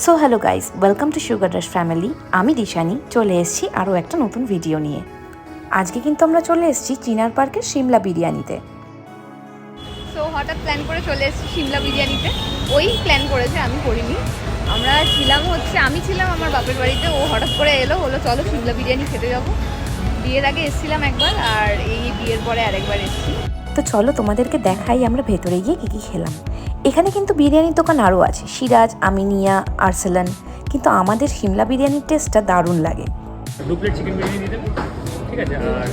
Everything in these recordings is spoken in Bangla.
So hello guys, welcome to sugar rush family. আমি দিশানি চলে এসেছি আরও একটা নতুন ভিডিও নিয়ে। আজকে কিন্তু আমরা চলে এসেছি চিনার পার্কের সিমলা বিরিয়ানিতে। সো হঠাৎ প্ল্যান করে চলে এসেছি সিমলা বিরিয়ানিতে। ওই প্ল্যান করেছে, আমি করিনি। আমি ছিলাম আমার বাপের বাড়িতে, ও হঠাৎ করে এলো, বললো চলো সিমলা বিরিয়ানি খেতে যাবো। বিয়ের আগে এসেছিলাম একবার, আর এই বিয়ের পরে আরেকবার এসেছি। তো চলো তোমাদেরকে দেখাই আমরা ভেতরে গিয়ে কী কী খেলাম। এখানে কিন্তু বিরিয়ানির দোকান আরও আছে, সিরাজ, আমিনিয়া, আরসালান, কিন্তু আমাদের সিমলা বিরিয়ানির টেস্টটা দারুণ লাগে। 2 প্লেট চিকেন বিরিয়ানি দিয়ে দেবেন, ঠিক আছে? আর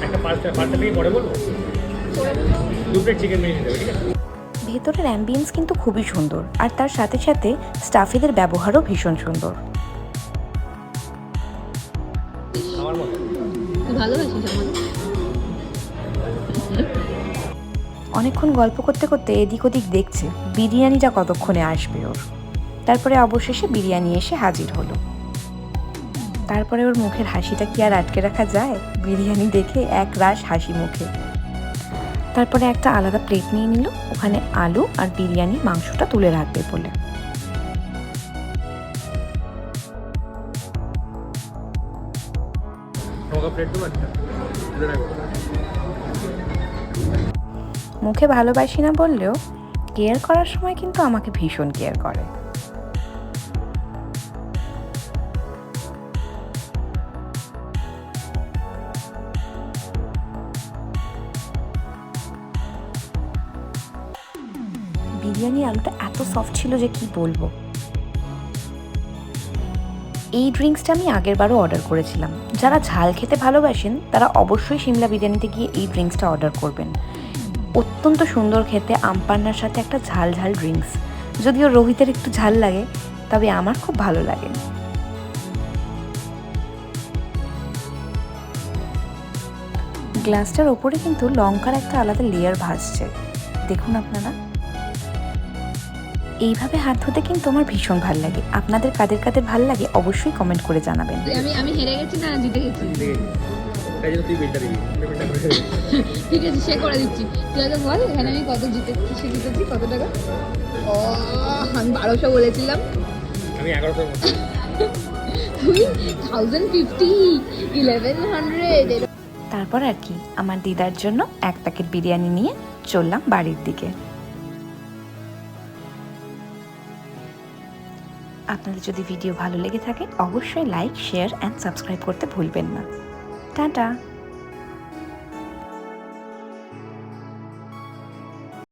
একটা পার্সেল নিয়ে পরে বলবো। 2 প্লেট চিকেন বিরিয়ানি দেবে, ঠিক আছে? ভেতরের অ্যাম্বিয়েন্স কিন্তু খুবই সুন্দর, আর তার সাথে সাথে স্টাফেদের ব্যবহারও ভীষণ সুন্দর। আমার মতো ভালোবাসিস আমাকে? অনেকক্ষণ গল্প করতে করতে এদিক ওদিক দেখছে বিরিয়ানিটা কতক্ষণে আসবে ওর। তারপরে অবশেষে বিরিয়ানি এসে হাজির হলো। তারপরে ওর মুখের হাসিটা কি আর আটকে রাখা যায়? বিরিয়ানি দেখে এক রাশ হাসি মুখে। তারপরে একটা আলাদা প্লেট নিয়ে নিল, ওখানে আলু আর বিরিয়ানি মাংসটা তুলে রাখবে বলে। আমাকে প্লেট দেবো একটা, তুলে রাখবো। মুখে ভালোবাসি না বললেও কেয়ার করার সময় কিন্তু আমাকে ভীষণ কেয়ার করে। বিরিয়ানির আলুটা এত সফট ছিল যে কি বলবো। এই ড্রিঙ্কসটা আমি আগেরবারও অর্ডার করেছিলাম। যারা ঝাল খেতে ভালোবাসেন তারা অবশ্যই সিমলা বিরিয়ানিতে গিয়ে এই ড্রিঙ্কসটা অর্ডার করবেন। অত্যন্ত সুন্দর খেতে, আমপান্নার সাথে একটা ঝাল ঝাল ড্রিঙ্কস। যদিও রোহিতের একটু ঝাল লাগে, তবে আমার খুব ভালো লাগে। গ্লাসটার ওপরে কিন্তু লঙ্কার একটা আলাদা লেয়ার ভাসছে, দেখুন আপনারা। এইভাবে হাত ধুতে কিন্তু আমার ভীষণ ভালো লাগে। আপনাদের কাদের কাদের ভালো লাগে অবশ্যই কমেন্ট করে জানাবেন। আমি হেরে গেছি না জিতে গেছি? তাই জন্য তুই বিলটা দিবি, পেমেন্টটা করে দিবি। ঠিক আছে, সে করে দিচ্ছি। তুই আগে বল এখানে আমি কত জিতেছি কত টাকা? ও, আমি 1200 বলেছিলাম, আমি 1100 মতো। তুই 1050, 1100। তারপর আর কি, আমার দিদার জন্য এক প্যাকেট বিরিয়ানি নিয়ে চললাম বাড়ির দিকে। আপনাদের যদি ভিডিও ভালো লেগে থাকে অবশ্যই লাইক, শেয়ার অ্যান্ড সাবস্ক্রাইব করতে ভুলবেন না। টাটা।